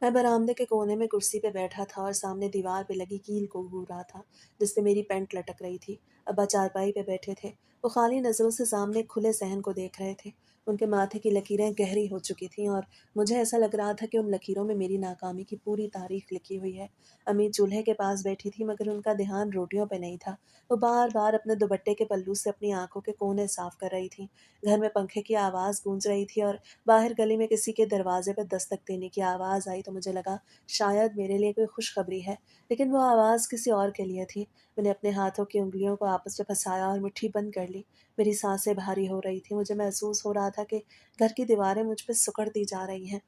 मैं बरामदे के कोने में कुर्सी पे बैठा था और सामने दीवार पे लगी कील को घूर रहा था, जिससे मेरी पैंट लटक रही थी। अब्बा चारपाई पे बैठे थे। वो खाली नज़रों से सामने खुले सहन को देख रहे थे। उनके माथे की लकीरें गहरी हो चुकी थीं और मुझे ऐसा लग रहा था कि उन लकीरों में मेरी नाकामी की पूरी तारीख लिखी हुई है। अम्मी चूल्हे के पास बैठी थी, मगर उनका ध्यान रोटियों पे नहीं था। वो बार बार अपने दुपट्टे के पल्लू से अपनी आंखों के कोने साफ कर रही थी। घर में पंखे की आवाज़ गूंज रही थी और बाहर गली में किसी के दरवाजे पर दस्तक देने की आवाज़ आई तो मुझे लगा शायद मेरे लिए कोई खुशखबरी है, लेकिन वो आवाज़ किसी और के लिए थी। मैंने अपने हाथों की उंगलियों को आपस में फंसाया और मुट्ठी बंद कर ली। मेरी सांसें भारी हो रही थी। मुझे महसूस हो रहा था कि घर की दीवारें मुझ पर सिकुड़ती जा रही हैं।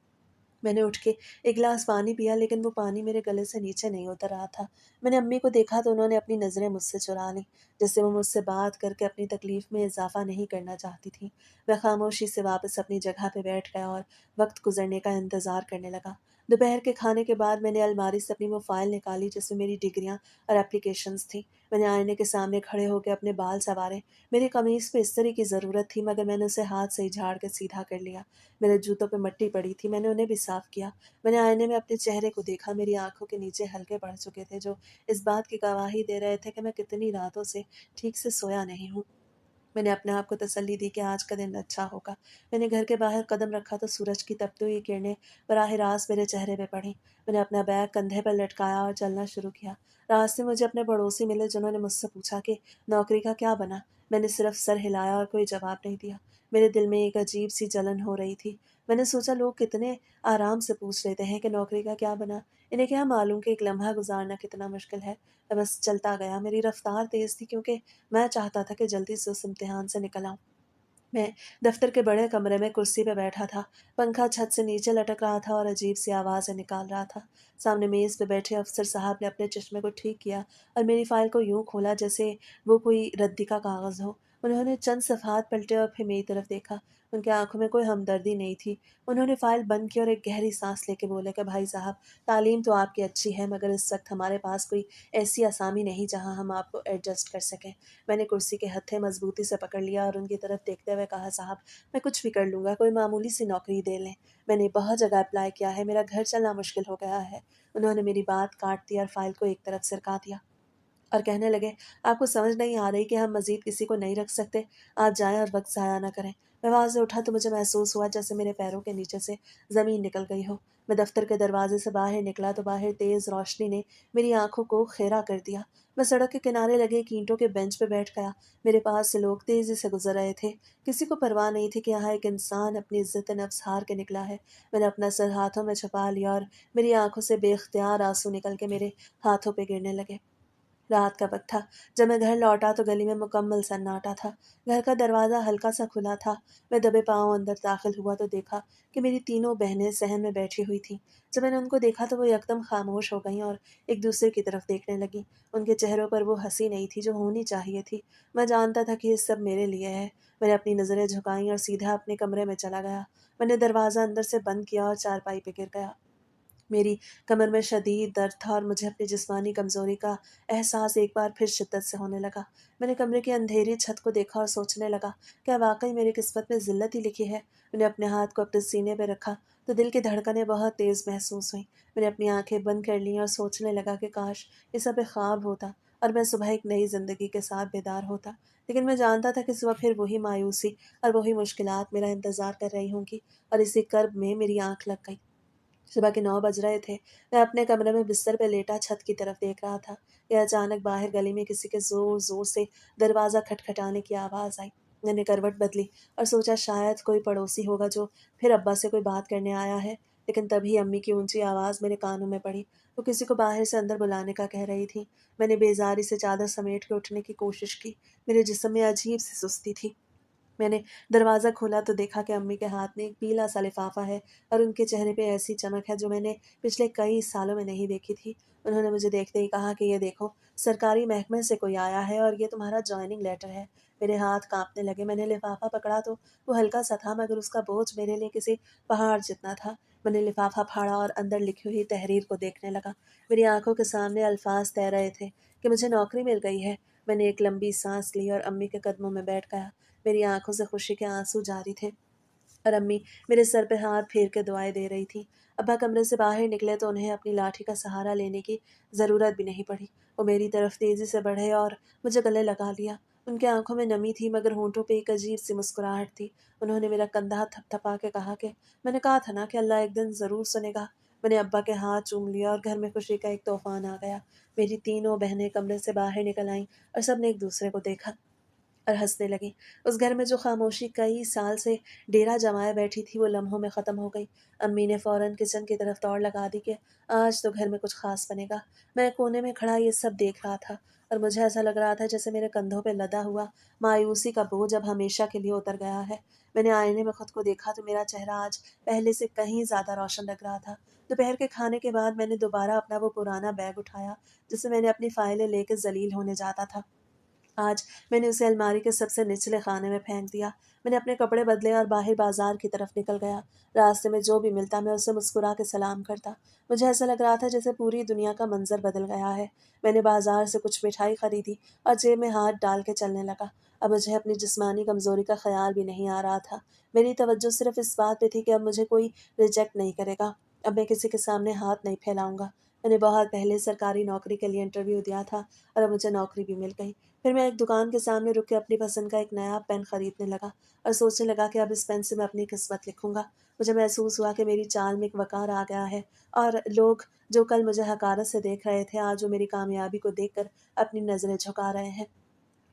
मैंने उठ के एक गिलास पानी पिया, लेकिन वो पानी मेरे गले से नीचे नहीं उतर रहा था। मैंने अम्मी को देखा तो उन्होंने अपनी नज़रें मुझसे चुरा लीं, जैसे वो मुझसे बात करके अपनी तकलीफ़ में इजाफ़ा नहीं करना चाहती थीं। मैं खामोशी से वापस अपनी जगह पे बैठ गया और वक्त गुजरने का इंतज़ार करने लगा। दोपहर के खाने के बाद मैंने अलमारी से अपनी वो फ़ाइल निकाली जिसमें मेरी डिग्रियाँ और एप्लीकेशंस थीं। मैंने आईने के सामने खड़े होकर अपने बाल संवारे। मेरी कमीज़ पे इस्त्री की ज़रूरत थी, मगर मैंने उसे हाथ से ही झाड़ के सीधा कर लिया। मेरे जूतों पे मिट्टी पड़ी थी, मैंने उन्हें भी साफ़ किया। मैंने आईने में अपने चेहरे को देखा। मेरी आँखों के नीचे हल्के पड़ चुके थे, जो इस बात की गवाही दे रहे थे कि मैं कितनी रातों से ठीक से सोया नहीं हूँ। मैंने अपने आप को तसल्ली दी कि आज का दिन अच्छा होगा। मैंने घर के बाहर कदम रखा तो सूरज की तपती हुई किरणें बराह रास्त मेरे चेहरे पे पड़ीं। मैंने अपना बैग कंधे पर लटकाया और चलना शुरू किया। रास्ते में मुझे अपने पड़ोसी मिले, जिन्होंने मुझसे पूछा कि नौकरी का क्या बना। मैंने सिर्फ सर हिलाया और कोई जवाब नहीं दिया। मेरे दिल में एक अजीब सी जलन हो रही थी। मैंने सोचा, लोग कितने आराम से पूछ लेते हैं कि नौकरी का क्या बना। इन्हें क्या मालूम कि एक लम्हा गुजारना कितना मुश्किल है। मैं बस चलता गया। मेरी रफ्तार तेज़ थी, क्योंकि मैं चाहता था कि जल्दी से उस इम्तिहान से निकल आऊँ। मैं दफ्तर के बड़े कमरे में कुर्सी पे बैठा था। पंखा छत से नीचे लटक रहा था और अजीब सी आवाज़ें निकाल रहा था। सामने मेज़ पे बैठे अफसर साहब ने अपने चश्मे को ठीक किया और मेरी फ़ाइल को यूं खोला जैसे वो कोई रद्दी का कागज़ हो। उन्होंने चंद सफ़हात पलटे और फिर मेरी तरफ देखा। उनकी आंखों में कोई हमदर्दी नहीं थी। उन्होंने फ़ाइल बंद की और एक गहरी सांस लेके बोले कि भाई साहब, तालीम तो आपकी अच्छी है, मगर इस वक्त हमारे पास कोई ऐसी असामी नहीं जहाँ हम आपको एडजस्ट कर सकें। मैंने कुर्सी के हत्थे मजबूती से पकड़ लिया और उनकी तरफ देखते हुए कहा, साहब, मैं कुछ भी कर लूँगा, कोई मामूली सी नौकरी दे लें। मैंने बहुत जगह अप्लाई किया है, मेरा घर चलना मुश्किल हो गया है। उन्होंने मेरी बात काट दी और फाइल को एक तरफ सरका दिया और कहने लगे, आपको समझ नहीं आ रही कि हम मज़ीद किसी को नहीं रख सकते? आप जाएँ और वक़्त ज़ाया ना करें। मैं वहाँ से उठा तो मुझे महसूस हुआ जैसे मेरे पैरों के नीचे से ज़मीन निकल गई हो। मैं दफ़्तर के दरवाज़े से बाहर निकला तो बाहर तेज़ रोशनी ने मेरी आँखों को खेरा कर दिया। मैं सड़क के किनारे लगे एक ईंटों के बेंच पे बैठ गया। मेरे पास से लोग तेज़ी से गुज़र रहे थे। किसी को परवाह नहीं थी कि यहाँ एक इंसान अपनी इज़्ज़त-ए-नफ़्स हार के निकला है। मैंने अपना सर हाथों में छुपा लिया और मेरी आँखों से बेइख्तियार आँसू निकल के मेरे हाथों पे गिरने लगे। रात का वक़्त था। जब मैं घर लौटा तो गली में मुकम्मल सन्नाटा था। घर का दरवाज़ा हल्का-सा खुला था। मैं दबे पाँव अंदर दाखिल हुआ तो देखा कि मेरी तीनों बहनें सहन में बैठी हुई थीं। जब मैंने उनको देखा तो वो यकदम खामोश हो गईं और एक-दूसरे की तरफ देखने लगीं। उनके चेहरों पर वो हँसी नहीं थी जो होनी चाहिए थी। मैं जानता था कि ये सब मेरे लिए है। मैंने अपनी नज़रें झुकाईं और सीधा अपने कमरे में चला गया। मैंने दरवाज़ा अंदर से बंद किया और चारपाई पे गिर गया। मेरी कमर में शदीद दर्द था और मुझे अपनी जिस्मानी कमज़ोरी का एहसास एक बार फिर शिद्दत से होने लगा। मैंने कमरे की अंधेरी छत को देखा और सोचने लगा, क्या वाक़ई मेरी किस्मत में ज़िल्लत ही लिखी है? मैंने अपने हाथ को अपने सीने पे रखा तो दिल की धड़कनें बहुत तेज़ महसूस हुईं। मैंने अपनी आँखें बंद कर लीं और सोचने लगा कि काश ये सब एक ख़्वाब होता और मैं सुबह एक नई ज़िंदगी के साथ बेदार होता। लेकिन मैं जानता था कि सुबह फिर वही मायूसी और वही मुश्किलात मेरा इंतज़ार कर रही होंगी और इसी कर्ब में मेरी आँख लग गई। सुबह के 9 बज रहे थे। मैं अपने कमरे में बिस्तर पे लेटा छत की तरफ देख रहा था कि अचानक बाहर गली में किसी के ज़ोर-ज़ोर से दरवाज़ा खटखटाने की आवाज़ आई। मैंने करवट बदली और सोचा शायद कोई पड़ोसी होगा जो फिर अब्बा से कोई बात करने आया है। लेकिन तभी अम्मी की ऊँची आवाज़ मेरे कानों में पड़ी। वो किसी को बाहर से अंदर बुलाने का कह रही थीं। मैंने बेज़ारी से चादर समेट के उठने की कोशिश की। मेरे जिस्म में अजीब-सी सुस्ती थी। मैंने दरवाज़ा खोला तो देखा कि अम्मी के हाथ में एक पीला सा लिफ़ाफ़ा है और उनके चेहरे पे ऐसी चमक है जो मैंने पिछले कई सालों में नहीं देखी थी। उन्होंने मुझे देखते ही कहा कि ये देखो, सरकारी महकमे से कोई आया है और ये तुम्हारा जॉइनिंग लेटर है। मेरे हाथ काँपने लगे। मैंने लिफ़ाफ़ा पकड़ा तो वो हल्का-सा था, मगर उसका बोझ मेरे लिए किसी पहाड़ जितना था। मैंने लिफ़ाफ़ा फाड़ा और अंदर लिखी हुई तहरीर को देखने लगा। मेरी आँखों के सामने अल्फ़ाज़ तैर रहे थे कि मुझे नौकरी मिल गई है। मैंने एक लंबी साँस ली और अम्मी के कदमों में बैठ गया। मेरी आँखों से खुशी के आँसू जारी थे और अम्मी मेरे सर पे हाथ फेर के दुआएं दे रही थी। अब्बा कमरे से बाहर निकले तो उन्हें अपनी लाठी का सहारा लेने की ज़रूरत भी नहीं पड़ी। वो मेरी तरफ तेज़ी से बढ़े और मुझे गले लगा लिया। उनकी आंखों में नमी थी मगर होंठों पे एक अजीब सी मुस्कुराहट थी। उन्होंने मेरा कंधा थपथपा के कहा कि मैंने कहा था ना कि अल्लाह एक दिन ज़रूर सुनेगा। मैंने अब्बा के हाथ चूम लिया और घर में खुशी का एक तूफान आ गया। मेरी तीनों बहनें कमरे से बाहर निकल आईं और सब ने एक दूसरे को देखा और हंसने लगी। उस घर में जो खामोशी कई साल से डेरा जमाए बैठी थी वो लम्हों में ख़त्म हो गई। अम्मी ने फ़ौरन किचन की तरफ दौड़ लगा दी कि आज तो घर में कुछ खास बनेगा। मैं कोने में खड़ा ये सब देख रहा था और मुझे ऐसा लग रहा था जैसे मेरे कंधों पे लदा हुआ मायूसी का बोझ अब हमेशा के लिए उतर गया है। मैंने आईने में खुद को देखा तो मेरा चेहरा आज पहले से कहीं ज़्यादा रोशन लग रहा था। दोपहर के खाने के बाद मैंने दोबारा अपना वो पुराना बैग उठाया जिससे मैंने अपनी फ़ाइलें लेकर जलील होने जाता था। आज मैंने उसे अलमारी के सबसे निचले खाने में फेंक दिया। मैंने अपने कपड़े बदले और बाहर बाजार की तरफ निकल गया। रास्ते में जो भी मिलता मैं उसे मुस्कुरा के सलाम करता। मुझे ऐसा लग रहा था जैसे पूरी दुनिया का मंजर बदल गया है। मैंने बाजार से कुछ मिठाई खरीदी और जेब में हाथ डाल के चलने लगा। अब मुझे अपनी जिस्मानी कमजोरी का ख्याल भी नहीं आ रहा था। मेरी तवज्जो सिर्फ इस बात पे थी कि अब मुझे कोई रिजेक्ट नहीं करेगा। अब मैं किसी के सामने हाथ नहीं फैलाऊंगा। मैंने बहुत पहले सरकारी नौकरी के लिए इंटरव्यू दिया था और अब मुझे नौकरी भी मिल गई। फिर मैं एक दुकान के सामने रुक के अपनी पसंद का एक नया पेन खरीदने लगा और सोचने लगा कि अब इस पेन से मैं अपनी किस्मत लिखूंगा। मुझे महसूस हुआ कि मेरी चाल में एक वकार आ गया है और लोग जो कल मुझे हकारत से देख रहे थे आज वो मेरी कामयाबी को देखकर अपनी नज़रें झुका रहे हैं।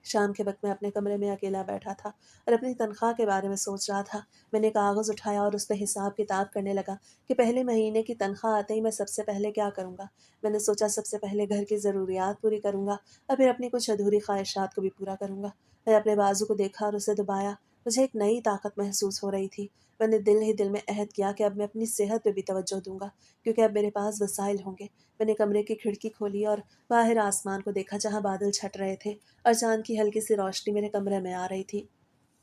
शाम के वक्त मैं अपने कमरे में अकेला बैठा था और अपनी तनख्वाह के बारे में सोच रहा था। मैंने कागज़ उठाया और उस पर हिसाब किताब करने लगा कि पहले महीने की तनख्वाह आते ही मैं सबसे पहले क्या करूँगा। मैंने सोचा सबसे पहले घर की ज़रूरियात पूरी करूँगा और फिर अपनी कुछ अधूरी ख्वाहिशात को भी पूरा करूँगा। मैंने अपने बाजू को देखा और उसे दबाया। मुझे एक नई ताकत महसूस हो रही थी। मैंने दिल ही दिल में अहद किया कि अब मैं अपनी सेहत पे भी तवज्जो दूंगा क्योंकि अब मेरे पास वसाइल होंगे। मैंने कमरे की खिड़की खोली और बाहर आसमान को देखा जहाँ बादल छट रहे थे और चाँद की हल्की सी रोशनी मेरे कमरे में आ रही थी।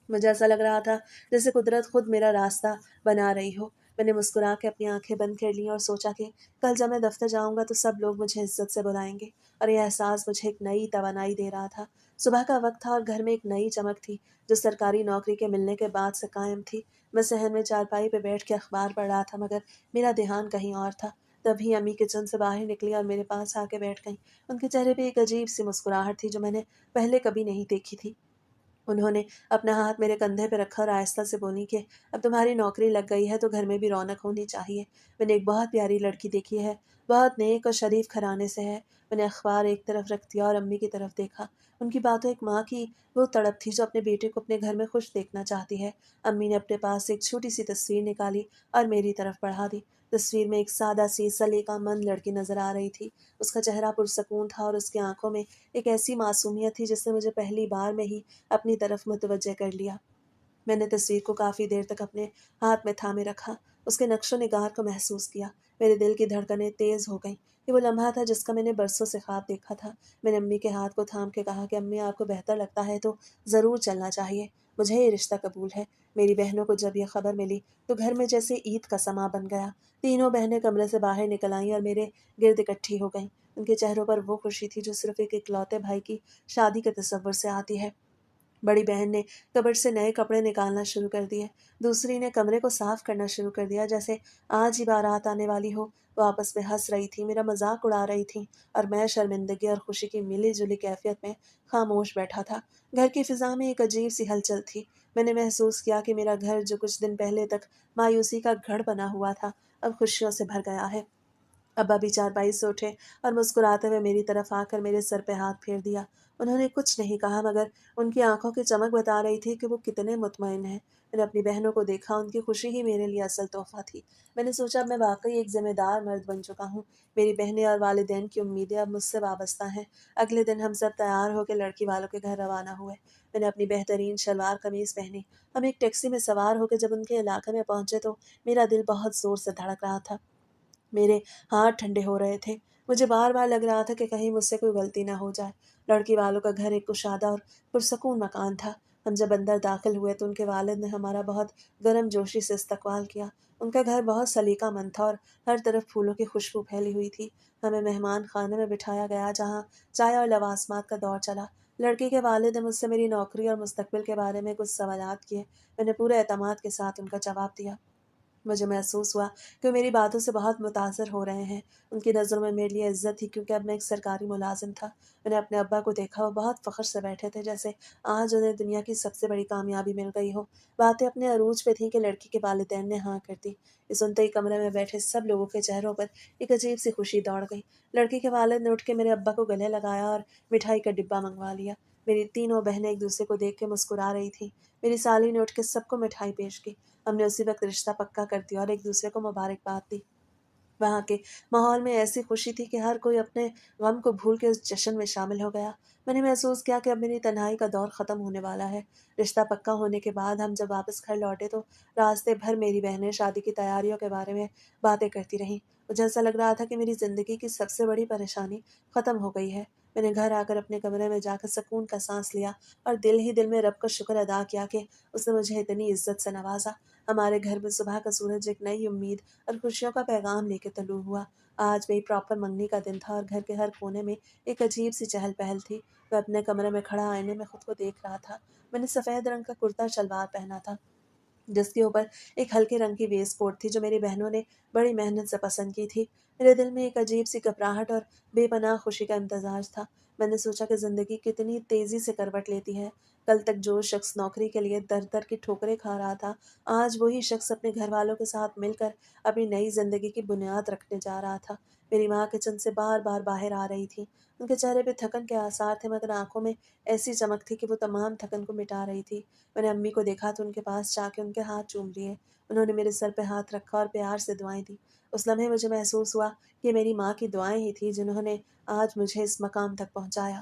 मुझे ऐसा लग रहा था जैसे कुदरत खुद मेरा रास्ता बना रही हो। मैंने मुस्कुरा के अपनी आंखें बंद कर लीं और सोचा कि कल जब मैं दफ्तर जाऊंगा तो सब लोग मुझे इज्जत से बुलाएंगे और यह एहसास मुझे एक नई तवानाई दे रहा था। सुबह का वक्त था और घर में एक नई चमक थी जो सरकारी नौकरी के मिलने के बाद से कायम थी। मैं सहन में चारपाई पे बैठ के अखबार पढ़ रहा था मगर मेरा ध्यान कहीं और था। तभी अम्मी किचन से बाहर निकली और मेरे पास आके बैठ गई। उनके चेहरे पे एक अजीब सी मुस्कुराहट थी जो मैंने पहले कभी नहीं देखी थी। उन्होंने अपना हाथ मेरे कंधे पे रखा और आहिस्ता से बोली कि अब तुम्हारी नौकरी लग गई है तो घर में भी रौनक होनी चाहिए। मैंने एक बहुत प्यारी लड़की देखी है, बहुत नेक और शरीफ घराने से है। मैंने अखबार एक तरफ रख दिया और अम्मी की तरफ देखा। उनकी बातों एक माँ की वो तड़प थी जो अपने बेटे को अपने घर में खुश देखना चाहती है। अम्मी ने अपने पास से एक छोटी सी तस्वीर निकाली और मेरी तरफ बढ़ा दी। तस्वीर में एक सादा सी सलीका मंद लड़की नजर आ रही थी। उसका चेहरा पुरसकून था और उसकी आंखों में एक ऐसी मासूमियत थी जिसने मुझे पहली बार में ही अपनी तरफ मुतवज्जे कर लिया। मैंने तस्वीर को काफ़ी देर तक अपने हाथ में थामे रखा, उसके नक्शो निगार को महसूस किया। मेरे दिल की धड़कनें तेज़ हो गईं। ये वो लम्हा था जिसका मैंने बरसों से ख्वाब देखा था। मैंने अम्मी के हाथ को थाम के कहा कि अम्मी आपको बेहतर लगता है तो ज़रूर चलना चाहिए। मुझे ये रिश्ता कबूल है। मेरी बहनों को जब यह खबर मिली तो घर में जैसे ईद का समा बन गया। तीनों बहनें कमरे से बाहर निकल आईं और मेरे गिर्द इकट्ठी हो गईं। उनके चेहरों पर वो खुशी थी जो सिर्फ एक इकलौते भाई की शादी के तसव्वुर से आती है। बड़ी बहन ने कबर्ड से नए कपड़े निकालना शुरू कर दिए। दूसरी ने कमरे को साफ करना शुरू कर दिया जैसे आज ही बारात आने वाली हो। वो आपस में हंस रही थी, मेरा मजाक उड़ा रही थी और मैं शर्मिंदगी और खुशी की मिली जुली कैफियत में खामोश बैठा था। घर की फिजा में एक अजीब सी हलचल थी। मैंने महसूस किया कि मेरा घर जो कुछ दिन पहले तक मायूसी का गढ़ बना हुआ था अब खुशियों से भर गया है। अब्बा भी चारपाई से उठे और मुस्कुराते हुए मेरी तरफ आकर मेरे सर पे हाथ फेर दिया। उन्होंने कुछ नहीं कहा मगर उनकी आंखों की चमक बता रही थी कि वो कितने मुतमईन हैं। मैंने अपनी बहनों को देखा, उनकी खुशी ही मेरे लिए असल तोहफा थी। मैंने सोचा अब मैं वाकई एक जिम्मेदार मर्द बन चुका हूँ। मेरी बहनें और वालिदैन की उम्मीदें अब मुझसे वाबस्ता हैं। अगले दिन हम सब तैयार होकर लड़की वालों के घर रवाना हुए। मैंने अपनी बेहतरीन शलवार कमीज पहनी। हम एक टैक्सी में सवार होकर जब उनके इलाके में पहुंचे तो मेरा दिल बहुत जोर से धड़क रहा था। मेरे हाथ ठंडे हो रहे थे। मुझे बार बार लग रहा था कि कहीं मुझसे कोई गलती ना हो जाए। लड़की वालों का घर एक कुशादा और पुरसकून मकान था। हम जब अंदर दाखिल हुए तो उनके वालिद ने हमारा बहुत गर्म जोशी से इस्तकबाल किया। उनका घर बहुत सलीकामंद था और हर तरफ फूलों की खुशबू फैली हुई थी। हमें मेहमान खाने में बिठाया गया जहाँ चाय और लवाजमात का दौर चला। लड़की के वालिद ने मुझसे मेरी नौकरी और मुस्तकबिल के बारे में कुछ सवालात किए। मैंने पूरे एतमाद के साथ उनका जवाब दिया। मुझे महसूस हुआ कि वो मेरी बातों से बहुत मुतासर हो रहे हैं। उनकी नज़रों में मेरे लिए इज्जत थी क्योंकि अब मैं एक सरकारी मुलाजिम था। मैंने अपने अब्बा को देखा, वो बहुत फ़ख्र से बैठे थे, जैसे आज उन्हें दुनिया की सबसे बड़ी कामयाबी मिल गई हो। बातें अपने अरूज पे थीं कि लड़की के वालिदैन ने हाँ कर दी। ये सुनते ही कमरे में बैठे सब लोगों के चेहरों पर एक अजीब सी खुशी दौड़ गई। लड़की के वालिद ने उठ के मेरे अब्बा को गले लगाया और मिठाई का डिब्बा मंगवा लिया। मेरी तीनों बहनें एक दूसरे को देख के मुस्कुरा रही थीं। मेरी साली ने उठ के सबको मिठाई पेश की। हमने उसी वक्त रिश्ता पक्का कर दिया और एक दूसरे को मुबारकबाद दी। वहाँ के माहौल में ऐसी खुशी थी कि हर कोई अपने गम को भूल के उस जश्न में शामिल हो गया। मैंने महसूस किया कि अब मेरी तन्हाई का दौर ख़त्म होने वाला है। रिश्ता पक्का होने के बाद हम जब वापस घर लौटे तो रास्ते भर मेरी बहनें शादी की तैयारियों के बारे में बातें करती रहीं। मुझे ऐसा लग रहा था कि मेरी ज़िंदगी की सबसे बड़ी परेशानी ख़त्म हो गई है। मैंने घर आकर अपने कमरे में जाकर सुकून का सांस लिया और दिल ही दिल में रब का शुक्र अदा किया कि उसने मुझे इतनी इज्जत से नवाजा। हमारे घर में सुबह का सूरज एक नई उम्मीद और खुशियों का पैगाम लेके तलू हुआ। आज मेरी प्रॉपर मंगनी का दिन था और घर के हर कोने में एक अजीब सी चहल पहल थी। मैं अपने कमरे में खड़ा आईने में खुद को देख रहा था। मैंने सफ़ेद रंग का कुर्ता शलवार पहना था, जिसके ऊपर एक हल्के रंग की वेस्ट कोट थी जो मेरी बहनों ने बड़ी मेहनत से पसंद की थी। मेरे दिल में एक अजीब सी घबराहट और बेपनाह खुशी का इम्तजाज था। मैंने सोचा कि ज़िंदगी कितनी तेज़ी से करवट लेती है। कल तक जो शख्स नौकरी के लिए दर दर की ठोकरें खा रहा था, आज वही शख्स अपने घर वालों के साथ मिलकर अपनी नई ज़िंदगी की बुनियाद रखने जा रहा था। मेरी माँ किचन से बार बार बाहर आ रही थी। उनके चेहरे पे थकन के आसार थे, मगर आंखों में ऐसी चमक थी कि वो तमाम थकन को मिटा रही थी। मैंने अम्मी को देखा तो उनके पास जाके उनके हाथ चूम लिए। उन्होंने मेरे सर पे हाथ रखा और प्यार से दुआएं दी। उस लम्हे मुझे महसूस हुआ कि मेरी माँ की दुआएं ही थी जिन्होंने आज मुझे इस मकाम तक पहुँचाया।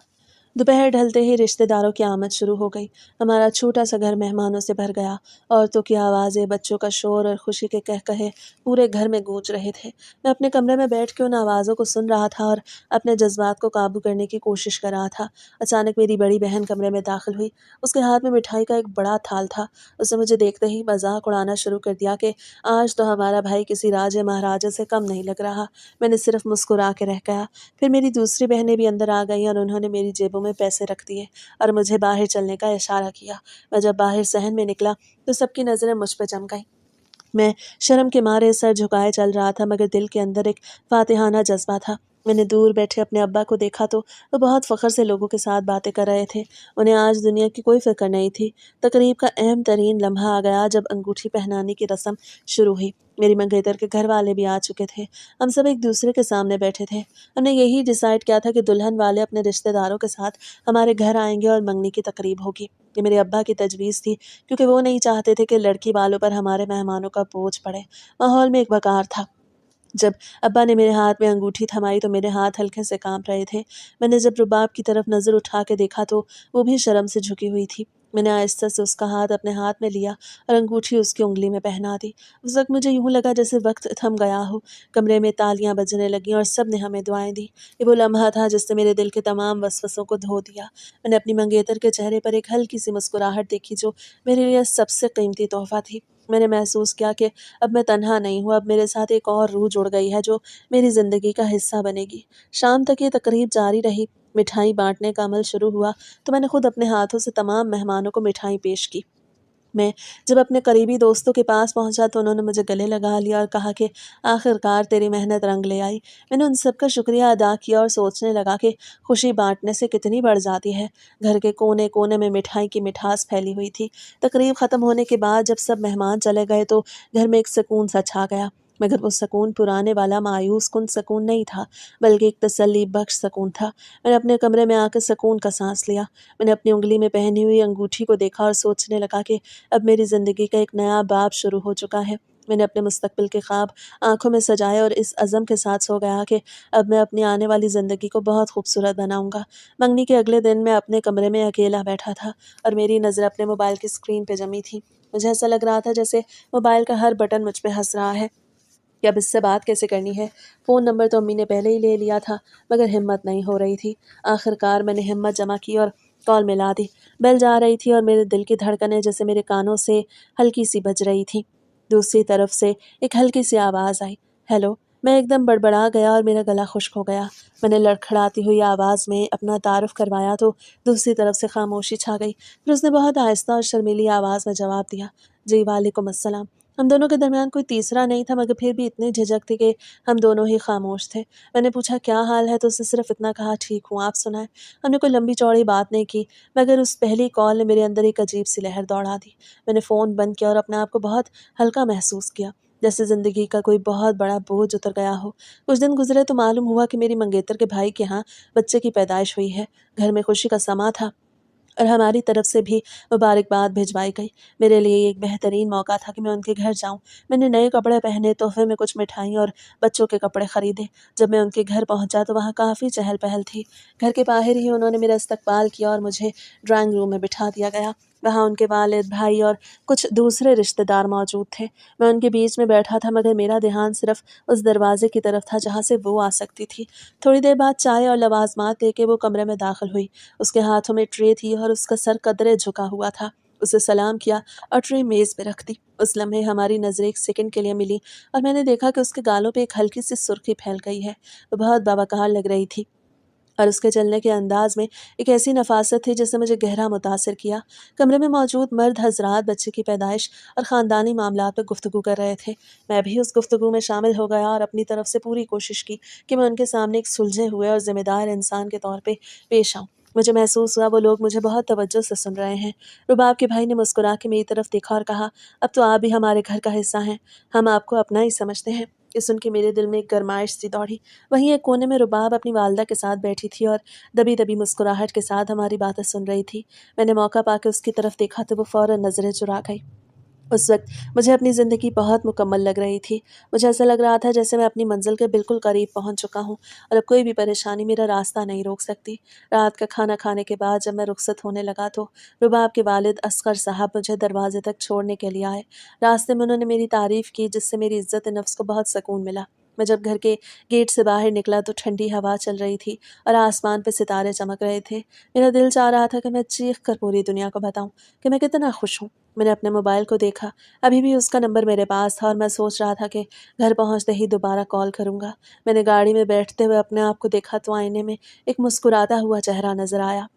दोपहर ढलते ही रिश्तेदारों की आमद शुरू हो गई। हमारा छोटा सा घर मेहमानों से भर गया। औरतों की आवाज़ें, बच्चों का शोर और खुशी के कहकहे पूरे घर में गूंज रहे थे। मैं अपने कमरे में बैठ के उन आवाज़ों को सुन रहा था और अपने जज्बात को काबू करने की कोशिश कर रहा था। अचानक मेरी बड़ी बहन कमरे में दाखिल हुई। उसके हाथ में मिठाई का एक बड़ा थाल था। उसने मुझे देखते ही मजाक उड़ाना शुरू कर दिया कि आज तो हमारा भाई किसी राजे महाराजे से कम नहीं लग रहा। मैंने सिर्फ मुस्कुरा के रह गया। फिर मेरी दूसरी बहनें भी अंदर आ गईं और उन्होंने मेरी जेबों में पैसे रख दिए और मुझे बाहर चलने का इशारा किया। मैं जब बाहर सहन में निकला तो सबकी नज़रें मुझ पर जम गईं। मैं शर्म के मारे सर झुकाए चल रहा था, मगर दिल के अंदर एक फातिहाना जज्बा था। मैंने दूर बैठे अपने अब्बा को देखा तो वो बहुत फ़ख्र से लोगों के साथ बातें कर रहे थे। उन्हें आज दुनिया की कोई फ़िक्र नहीं थी। तकरीब का अहम तरीन लम्हा आ गया जब अंगूठी पहनाने की रस्म शुरू हुई। मेरी मंगेतर के घर वाले भी आ चुके थे। हम सब एक दूसरे के सामने बैठे थे। हमने यही डिसाइड किया था कि दुल्हन वाले अपने रिश्तेदारों के साथ हमारे घर आएंगे और मंगनी की तकरीब होगी। ये मेरे अब्बा की तजवीज़ थी, क्योंकि वो नहीं चाहते थे कि लड़की वालों पर हमारे मेहमानों का बोझ पड़े। माहौल में एक वक़ार था। जब अब्बा ने मेरे हाथ में अंगूठी थमाई तो मेरे हाथ हल्के से काँप रहे थे। मैंने जब रुबाब की तरफ नज़र उठा के देखा तो वो भी शर्म से झुकी हुई थी। मैंने आहिस्ता से उसका हाथ अपने हाथ में लिया और अंगूठी उसकी उँगली में पहना दी। उस वक़्त मुझे यूँ लगा जैसे वक़्त थम गया हो। कमरे में तालियाँ बजने लगीं और सब ने हमें दुआएँ दी। ये वो लम्हा था जिसने मेरे दिल के तमाम वसवसों को धो दिया। मैंने अपनी मंगेतर के चेहरे पर एक हल्की सी मुस्कुराहट देखी जो मेरे लिए सबसे कीमती तोहफ़ा थी। मैंने महसूस किया कि अब मैं तन्हा नहीं हूँ, अब मेरे साथ एक और रूह जुड़ गई है जो मेरी ज़िंदगी का हिस्सा बनेगी। शाम तक ये तकरीब जारी रही। मिठाई बाँटने का अमल शुरू हुआ तो मैंने खुद अपने हाथों से तमाम मेहमानों को मिठाई पेश की। मैं जब अपने करीबी दोस्तों के पास पहुंचा तो उन्होंने मुझे गले लगा लिया और कहा कि आखिरकार तेरी मेहनत रंग ले आई। मैंने उन सब का शुक्रिया अदा किया और सोचने लगा कि खुशी बांटने से कितनी बढ़ जाती है। घर के कोने कोने में मिठाई की मिठास फैली हुई थी। तकरीब ख़त्म होने के बाद जब सब मेहमान चले गए तो घर में एक सुकून सा छा गया, मगर वो सुकून पुराने वाला मायूस कुन सुकून नहीं था, बल्कि एक तसल्ली बख्श सुकून था। मैंने अपने कमरे में आकर सुकून का सांस लिया। मैंने अपनी उंगली में पहनी हुई अंगूठी को देखा और सोचने लगा कि अब मेरी ज़िंदगी का एक नया बाब शुरू हो चुका है। मैंने अपने मुस्तकबिल के ख्वाब आँखों में सजाए और इस अज़म के साथ सो गया कि अब मैं अपनी आने वाली ज़िंदगी को बहुत खूबसूरत बनाऊँगा। मंगनी के अगले दिन मैं अपने कमरे में अकेला बैठा था और मेरी नज़र अपने मोबाइल की स्क्रीन पे जमी थी। मुझे ऐसा लग रहा था जैसे मोबाइल का हर बटन मुझ पे हँस रहा है कि अब इससे बात कैसे करनी है। फ़ोन नंबर तो अम्मी ने पहले ही ले लिया था, मगर हिम्मत नहीं हो रही थी। आखिरकार मैंने हिम्मत जमा की और कॉल मिला दी। बेल जा रही थी और मेरे दिल की धड़कनें जैसे मेरे कानों से हल्की सी बज रही थी। दूसरी तरफ से एक हल्की सी आवाज़ आई, हेलो। मैं एकदम बड़बड़ा गया और मेरा गला खुश्क हो गया। मैंने लड़खड़ाती हुई आवाज़ में अपना तारुफ करवाया तो दूसरी तरफ से खामोशी छा गई। फिर उसने बहुत आहिस्ता और शर्मीली आवाज़ में जवाब दिया, जी वालेकुम अस्सलाम। हम दोनों के दरमियान कोई तीसरा नहीं था, मगर फिर भी इतनी झिझक थी कि हम दोनों ही खामोश थे। मैंने पूछा, क्या हाल है? तो उसने सिर्फ इतना कहा, ठीक हूँ, आप सुनाएं। हमने कोई लंबी चौड़ी बात नहीं की, मगर उस पहली कॉल ने मेरे अंदर एक अजीब सी लहर दौड़ा दी। मैंने फ़ोन बंद किया और अपने आप को बहुत हल्का महसूस किया, जैसे ज़िंदगी का कोई बहुत बड़ा बोझ उतर गया हो। कुछ दिन गुजरे तो मालूम हुआ कि मेरी मंगेतर के भाई के यहाँ बच्चे की पैदाइश हुई है। घर में खुशी का समा था और हमारी तरफ से भी मुबारकबाद भिजवाई गई। मेरे लिए ये एक बेहतरीन मौका था कि मैं उनके घर जाऊँ। मैंने नए कपड़े पहने, तोहफ़े में कुछ मिठाई और बच्चों के कपड़े खरीदे। जब मैं उनके घर पहुँचा तो वहाँ काफ़ी चहल-पहल थी। घर के बाहर ही उन्होंने मेरा इस्तकबाल किया और मुझे ड्राइंग रूम में बिठा दिया गया। वहाँ उनके वालिद, भाई और कुछ दूसरे रिश्तेदार मौजूद थे। मैं उनके बीच में बैठा था, मगर मेरा ध्यान सिर्फ़ उस दरवाज़े की तरफ था जहाँ से वो आ सकती थी। थोड़ी देर बाद चाय और लवाज़मात लेके वो कमरे में दाखिल हुई। उसके हाथों में ट्रे थी और उसका सर कदरे झुका हुआ था। उसे सलाम किया और ट्रे मेज़ पे रख दी। उस लम्हे हमारी नज़रें एक सेकंड के लिए मिली और मैंने देखा कि उसके गालों पे एक हल्की सी सुर्खी फैल गई है। वो बहुत बावकार लग रही थी और उसके चलने के अंदाज में एक ऐसी नफासत थी जिसने मुझे गहरा मुतासिर किया। कमरे में मौजूद मर्द हजरात बच्चे की पैदाइश और ख़ानदानी मामलात पर गुफ्तगू कर रहे थे। मैं भी उस गुफ्तगू में शामिल हो गया और अपनी तरफ से पूरी कोशिश की कि मैं उनके सामने एक सुलझे हुए और ज़िम्मेदार इंसान के तौर पे पेश आऊँ। मुझे महसूस हुआ वो लोग मुझे बहुत तवज्जो से सुन रहे हैं। रुबाब के भाई ने मुस्कुरा के मेरी तरफ देखा और कहा, अब तो आप भी हमारे घर का हिस्सा हैं, हम आपको अपना ही समझते हैं। ये सुन के मेरे दिल में एक गर्माइश सी दौड़ी। वहीं एक कोने में रुबाब अपनी वालदा के साथ बैठी थी और दबी-दबी मुस्कुराहट के साथ हमारी बातें सुन रही थी। मैंने मौका पाके उसकी तरफ देखा तो वो फ़ौरन नज़रें चुरा गई। उस वक़्त मुझे अपनी ज़िंदगी बहुत मुकम्मल लग रही थी। मुझे ऐसा लग रहा था जैसे मैं अपनी मंज़िल के बिल्कुल करीब पहुँच चुका हूँ और अब कोई भी परेशानी मेरा रास्ता नहीं रोक सकती। रात का खाना खाने के बाद जब मैं रुख़सत होने लगा तो रुबाब के वालिद असगर साहब मुझे दरवाज़े तक छोड़ने के लिए आए। रास्ते में उन्होंने मेरी तारीफ़ की, जिससे मेरी इज़्ज़त-ए-नफ़्स को बहुत सकून मिला। मैं जब घर के गेट से बाहर निकला तो ठंडी हवा चल रही थी और आसमान पे सितारे चमक रहे थे। मेरा दिल चाह रहा था कि मैं चीख कर पूरी दुनिया को बताऊँ कि मैं कितना खुश हूँ। मैंने अपने मोबाइल को देखा, अभी भी उसका नंबर मेरे पास था और मैं सोच रहा था कि घर पहुंचते ही दोबारा कॉल करूंगा। मैंने गाड़ी में बैठते हुए अपने आप को देखा तो आईने में एक मुस्कुराता हुआ चेहरा नजर आया।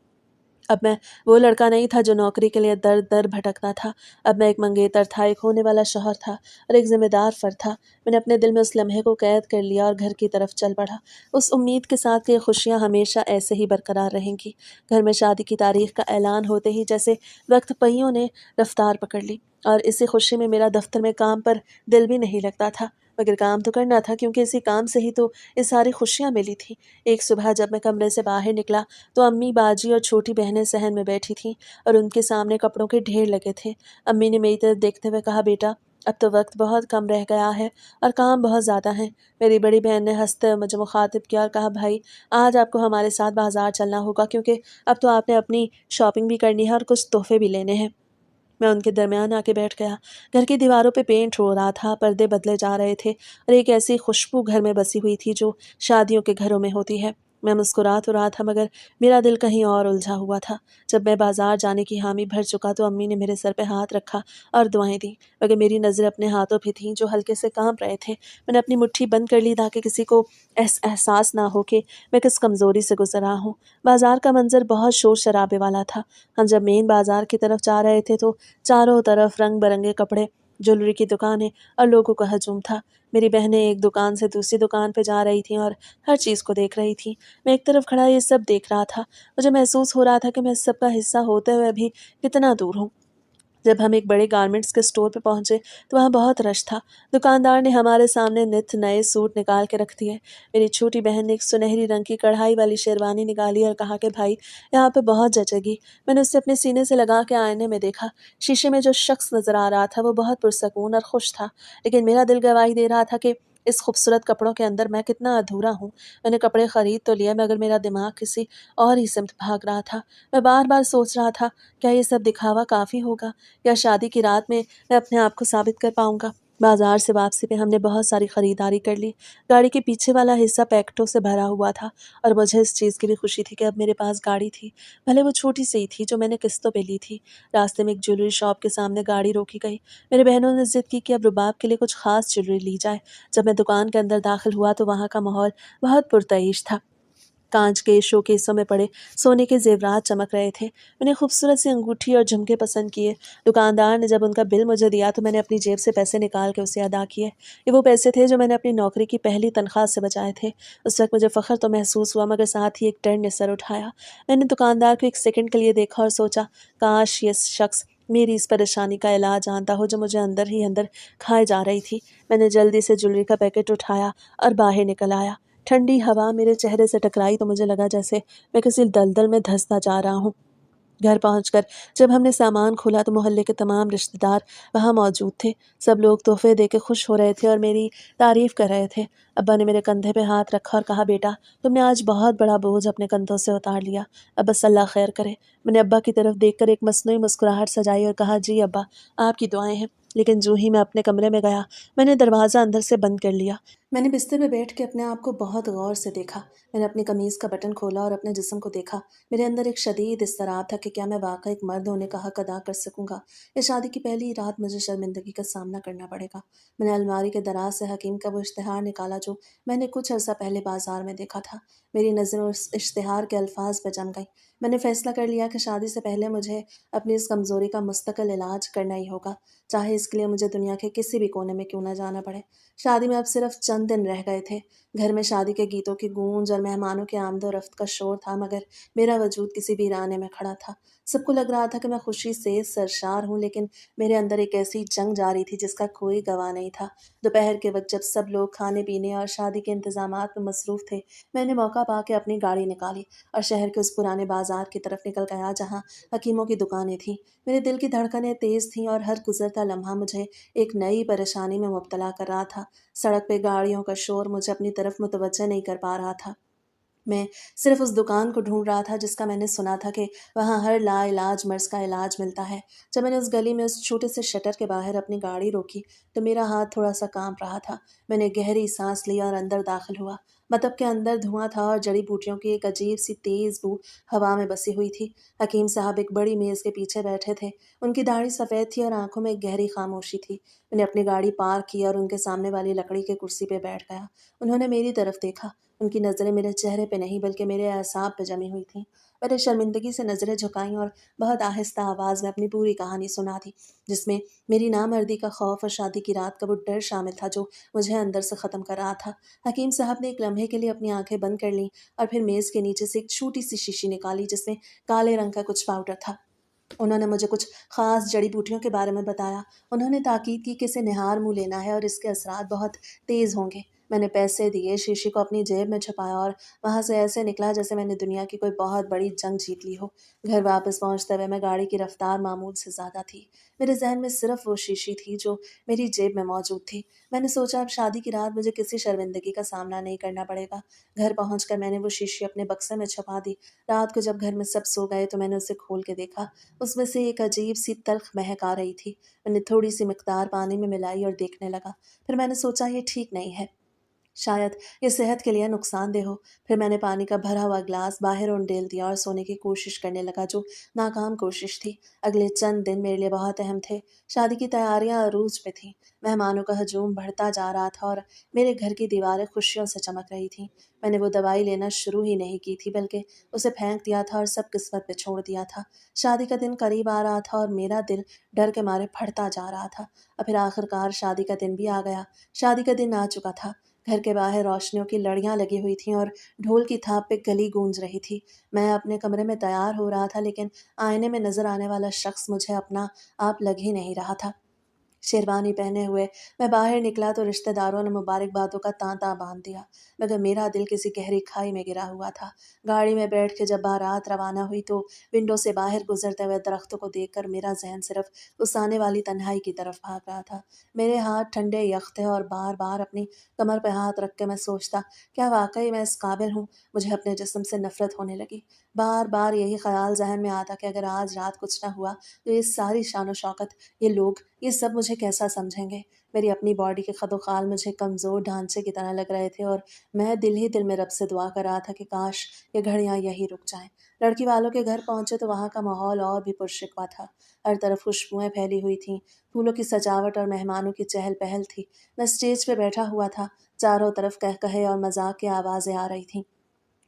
अब मैं वो लड़का नहीं था जो नौकरी के लिए दर-दर भटकता था। अब मैं एक मंगेतर था, एक होने वाला शौहर था और एक ज़िम्मेदार फ़र्द था। मैंने अपने दिल में उस लम्हे को कैद कर लिया और घर की तरफ चल पड़ा, उस उम्मीद के साथ कि ये खुशियाँ हमेशा ऐसे ही बरकरार रहेंगी। घर में शादी की तारीख़ का ऐलान होते ही जैसे वक़्त पहियों ने रफ़्तार पकड़ ली और इसी खुशी में मेरा दफ़्तर में काम पर दिल भी नहीं लगता था। मगर काम तो करना था, क्योंकि इसी काम से ही तो ये सारी खुशियाँ मिली थीं। एक सुबह जब मैं कमरे से बाहर निकला तो अम्मी, बाजी और छोटी बहनें सहन में बैठी थीं और उनके सामने कपड़ों के ढेर लगे थे। अम्मी ने मेरी तरफ देखते हुए कहा, बेटा, अब तो वक्त बहुत कम रह गया है और काम बहुत ज़्यादा है। मेरी बड़ी बहन ने हंसते हुए मुझे मुखातिब किया और कहा, भाई, आज आपको हमारे साथ बाजार चलना होगा, क्योंकि अब तो आपने अपनी शॉपिंग भी करनी है और कुछ तोहफे भी लेने हैं। मैं उनके दरमियान आके बैठ गया। घर की दीवारों पे पेंट हो रहा था, पर्दे बदले जा रहे थे और एक ऐसी खुशबू घर में बसी हुई थी जो शादियों के घरों में होती है। मैं मुस्कुरा तो रहा था, मगर मेरा दिल कहीं और उलझा हुआ था। जब मैं बाजार जाने की हामी भर चुका तो अम्मी ने मेरे सर पे हाथ रखा और दुआएं दी, मगर मेरी नज़रें अपने हाथों पे थीं जो हल्के से कांप रहे थे। मैंने अपनी मुट्ठी बंद कर ली ताकि किसी को एहसास ना हो कि मैं किस कमज़ोरी से गुजर रहा हूँ। बाजार का मंजर बहुत शोर शराबे वाला था। हम जब मेन बाजार की तरफ जा रहे थे तो चारों तरफ रंग-बिरंगे कपड़े, ज्वेलरी की दुकानें और लोगों का हजूम था। मेरी बहनें एक दुकान से दूसरी दुकान पे जा रही थीं और हर चीज़ को देख रही थीं। मैं एक तरफ खड़ा ये सब देख रहा था। मुझे महसूस हो रहा था कि मैं इस सब का हिस्सा होते हुए भी कितना दूर हूँ। जब हम एक बड़े गारमेंट्स के स्टोर पे पहुंचे तो वहाँ बहुत रश था। दुकानदार ने हमारे सामने नित नए सूट निकाल के रख दिए। मेरी छोटी बहन ने एक सुनहरी रंग की कढ़ाई वाली शेरवानी निकाली और कहा कि भाई, यहाँ पे बहुत जचेगी। मैंने उसे अपने सीने से लगा के आईने में देखा। शीशे में जो शख्स नजर आ रहा था वो बहुत पुरसकून और खुश था, लेकिन मेरा दिल गवाही दे रहा था कि इस खूबसूरत कपड़ों के अंदर मैं कितना अधूरा हूँ। मैंने कपड़े खरीद तो लिए, मगर मेरा दिमाग किसी और ही सिमत भाग रहा था। मैं बार बार सोच रहा था, क्या ये सब दिखावा काफ़ी होगा या शादी की रात में मैं अपने आप को साबित कर पाऊंगा। बाजार से वापसी पे हमने बहुत सारी खरीदारी कर ली। गाड़ी के पीछे वाला हिस्सा पैकेटों से भरा हुआ था और मुझे इस चीज़ की भी खुशी थी कि अब मेरे पास गाड़ी थी, भले वो छोटी सी ही थी जो मैंने किस्तों पे ली थी। रास्ते में एक ज्वेलरी शॉप के सामने गाड़ी रोकी गई। मेरे बहनों ने जिद की कि अब रुबाब के लिए कुछ खास ज्वेलरी ली जाए। जब मैं दुकान के अंदर दाखिल हुआ तो वहाँ का माहौल बहुत पुरतईश था। कांच के शोकेसों में पड़े सोने के जेवरात चमक रहे थे। मैंने खूबसूरत सी अंगूठी और झुमके पसंद किए। दुकानदार ने जब उनका बिल मुझे दिया तो मैंने अपनी जेब से पैसे निकाल के उसे अदा किए। ये वो पैसे थे जो मैंने अपनी नौकरी की पहली तनख्वाह से बचाए थे। उस वक्त मुझे फ़ख्र तो महसूस हुआ, मगर साथ ही एक डर ने सर उठाया। मैंने दुकानदार को एक सेकंड के लिए देखा और सोचा, काश ये शख्स मेरी इस परेशानी का इलाज जानता हो जो मुझे अंदर ही अंदर खाए जा रही थी। मैंने जल्दी से ज्वेलरी का पैकेट उठाया और बाहर निकल आया। ठंडी हवा मेरे चेहरे से टकराई तो मुझे लगा जैसे मैं किसी दलदल में धंसता जा रहा हूँ। घर पहुंचकर जब हमने सामान खोला तो मोहल्ले के तमाम रिश्तेदार वहाँ मौजूद थे। सब लोग तोहफे दे के खुश हो रहे थे और मेरी तारीफ़ कर रहे थे। अब्बा ने मेरे कंधे पे हाथ रखा और कहा, बेटा तुमने आज बहुत बड़ा बोझ अपने कंधों से उतार लिया। अब बस अल्लाह खैर करे। मैंने अब्बा की तरफ देखकर एक मसनूई मुस्कुराहट सजाई और कहा, जी अब्बा, आपकी दुआएं हैं। लेकिन जो ही मैं अपने कमरे में गया, मैंने दरवाज़ा अंदर से बंद कर लिया। मैंने बिस्तर में बैठ के अपने आप को बहुत गौर से देखा। मैंने अपनी कमीज़ का बटन खोला और अपने जिस्म को देखा। मेरे अंदर एक शदीद इज़्तिराब था कि क्या मैं वाक़ई एक मर्द होने का हक़ अदा कर सकूँगा या शादी की पहली रात मुझे शर्मिंदगी का सामना करना पड़ेगा। मैंने अलमारी के दराज से हकीम का वो इश्तिहार निकाला जो मैंने कुछ अर्सा पहले बाजार में देखा था। मेरी नज़रें उस इश्तिहार के अल्फाज पर जम गईं। मैंने फ़ैसला कर लिया कि शादी से पहले मुझे अपनी इस कमज़ोरी का मुस्तकिल इलाज करना ही होगा, चाहे इसके लिए मुझे दुनिया के किसी भी कोने में क्यों ना जाना पड़े। शादी में अब सिर्फ चंद दिन रह गए थे। घर में शादी के गीतों की गूंज और मेहमानों के आमदो-रफ्त का शोर था, मगर मेरा वजूद किसी वीराने में खड़ा था। सबको लग रहा था कि मैं खुशी से सरशार हूँ, लेकिन मेरे अंदर एक ऐसी जंग जारी थी जिसका कोई गवाह नहीं था। दोपहर के वक्त जब सब लोग खाने-पीने और शादी के इंतज़ामात में मसरूफ़ थे, मैंने मौका पाके अपनी गाड़ी निकाली और शहर के उस पुराने बाज़ार की तरफ निकल गया जहाँ हकीमों की दुकानें थीं। मेरे दिल की धड़कनें तेज़ थीं और हर गुज़रता लम्हा मुझे एक नई परेशानी में मुब्तला कर रहा था। सड़क पे गाड़ियों का शोर मुझे अपनी तरफ मुतवज्जह नहीं कर पा रहा था। मैं सिर्फ उस दुकान को ढूंढ रहा था जिसका मैंने सुना था कि वहाँ हर लाइलाज मर्ज़ का इलाज मिलता है। जब मैंने उस गली में उस छोटे से शटर के बाहर अपनी गाड़ी रोकी तो मेरा हाथ थोड़ा सा कांप रहा था। मैंने गहरी सांस ली और अंदर दाखिल हुआ। मतलब के अंदर धुआं था और जड़ी बूटियों की एक अजीब सी तेज़ बू हवा में बसी हुई थी। हकीम साहब एक बड़ी मेज़ के पीछे बैठे थे। उनकी दाढ़ी सफ़ेद थी और आंखों में एक गहरी खामोशी थी। मैंने अपनी गाड़ी पार्क की और उनके सामने वाली लकड़ी के कुर्सी पर बैठ गया। उन्होंने मेरी तरफ देखा। उनकी नज़रें मेरे चेहरे पे नहीं बल्कि मेरे असाब पे जमी हुई थीं। मैंने शर्मिंदगी से नज़रें झुकाईं और बहुत आहिस्ता आवाज़ में अपनी पूरी कहानी सुना दी, जिसमें मेरी नामर्दी का खौफ और शादी की रात का वो डर शामिल था जो मुझे अंदर से ख़त्म कर रहा था। हकीम साहब ने एक लम्हे के लिए अपनी आंखें बंद कर लीं और फिर मेज़ के नीचे से एक छोटी सी शीशी निकाली जिसमें काले रंग का कुछ पाउडर था। उन्होंने मुझे कुछ ख़ास जड़ी-बूटियों के बारे में बताया। उन्होंने ताकीद की कि इसे निहार मुँह लेना है और इसके असरात बहुत तेज़ होंगे। मैंने पैसे दिए, शीशी को अपनी जेब में छुपाया और वहाँ से ऐसे निकला जैसे मैंने दुनिया की कोई बहुत बड़ी जंग जीत ली हो। घर वापस पहुँचते हुए मैं गाड़ी की रफ़्तार मामूल से ज़्यादा थी। मेरे ज़हन में सिर्फ़ वो शीशी थी जो मेरी जेब में मौजूद थी। मैंने सोचा अब शादी की रात मुझे किसी शर्मिंदगी का सामना नहीं करना पड़ेगा। घर पहुँचकर मैंने वो शीशी अपने बक्से में छुपा दी। रात को जब घर में सब सो गए तो मैंने उसे खोल के देखा। उसमें से एक अजीब-सी तल्ख़ महक आ रही थी। मैंने थोड़ी-सी मिक़दार पानी में मिलाई और देखने लगा। फिर मैंने सोचा ये ठीक नहीं है। शायद ये सेहत के लिए नुकसानदेह हो। फिर मैंने पानी का भरा हुआ ग्लास बाहर उंडेल दिया और सोने की कोशिश करने लगा, जो नाकाम कोशिश थी। अगले चंद दिन मेरे लिए बहुत अहम थे। शादी की तैयारियां अरूज पे थीं। मेहमानों का हजूम बढ़ता जा रहा था और मेरे घर की दीवारें खुशियों से चमक रही थीं। मैंने वो दवाई लेना शुरू ही नहीं की थी, बल्कि उसे फेंक दिया था और सब किस्मत पे छोड़ दिया था। शादी का दिन करीब आ रहा था और मेरा दिल डर के मारे फटता जा रहा था। और फिर आखिरकार शादी का दिन भी आ गया। शादी का दिन आ चुका था। घर के बाहर रोशनियों की लड़ियां लगी हुई थीं और ढोल की थाप पे गली गूंज रही थी। मैं अपने कमरे में तैयार हो रहा था, लेकिन आईने में नजर आने वाला शख्स मुझे अपना आप लग ही नहीं रहा था। शेरवानी पहने हुए मैं बाहर निकला तो रिश्तेदारों ने मुबारकबादों का तांता बांध दिया, मगर मेरा दिल किसी गहरी खाई में गिरा हुआ था। गाड़ी में बैठ के जब बारात रवाना हुई तो विंडो से बाहर गुजरते हुए दरख्तों को देखकर मेरा जहन सिर्फ उस आने वाली तन्हाई की तरफ भाग रहा था। मेरे हाथ ठंडे यख थे और बार बार अपनी कमर पर हाथ रख के मैं सोचता, क्या वाकई मैं इस काबिल हूँ? मुझे अपने जिस्म से नफरत होने लगी। बार बार यही ख्याल जहन में आता कि अगर आज रात कुछ न हुआ तो ये सारी शान शौकत, ये लोग, ये सब मुझे कैसा समझेंगे? मेरी अपनी बॉडी के खदोखाल मुझे कमज़ोर ढांचे की तरह लग रहे थे और मैं दिल ही दिल में रब से दुआ कर रहा था कि काश ये घड़ियां यहीं रुक जाएं। लड़की वालों के घर पहुंचे तो वहाँ का माहौल और भी पुरशिकवा था। हर तरफ खुशबुएं फैली हुई थीं, फूलों की सजावट और मेहमानों की चहल पहल थी। मैं स्टेज पे बैठा हुआ था। चारों तरफ कहकहे और मजाक की आवाज़ें आ रही थीं।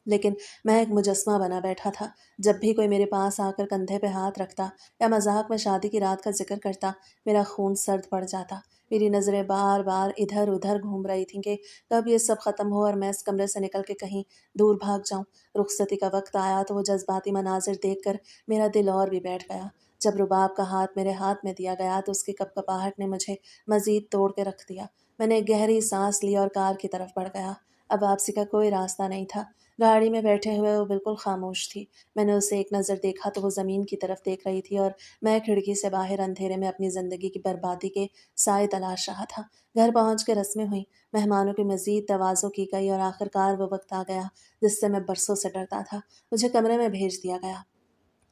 लेकिन मैं एक मुजस्मा बना बैठा था। जब भी कोई मेरे पास आकर कंधे पे हाथ रखता या मजाक में शादी की रात का जिक्र करता, मेरा खून सर्द पड़ जाता। मेरी नज़रें बार बार इधर उधर घूम रही थीं कि कब ये सब ख़त्म हो और मैं इस कमरे से निकल के कहीं दूर भाग जाऊं। रुखसती का वक्त आया तो वो जज्बाती मनाजिर देखकर मेरा दिल और भी बैठ गया। जब रुबाब का हाथ मेरे हाथ में दिया गया तो उसकी कपकपाहट ने मुझे मजीद तोड़ के रख दिया। मैंने एक गहरी सांस ली और कार की तरफ बढ़ गया। अब वापसी का कोई रास्ता नहीं था। गाड़ी में बैठे हुए वो बिल्कुल खामोश थी। मैंने उसे एक नज़र देखा तो वो ज़मीन की तरफ देख रही थी और मैं खिड़की से बाहर अंधेरे में अपनी ज़िंदगी की बर्बादी के साए तलाश रहा था। घर पहुँच के रस्में हुई, मेहमानों की मज़ीद तवाज़ो की गई और आखिरकार वो वक्त आ गया जिससे मैं बरसों से डरता था। मुझे कमरे में भेज दिया गया।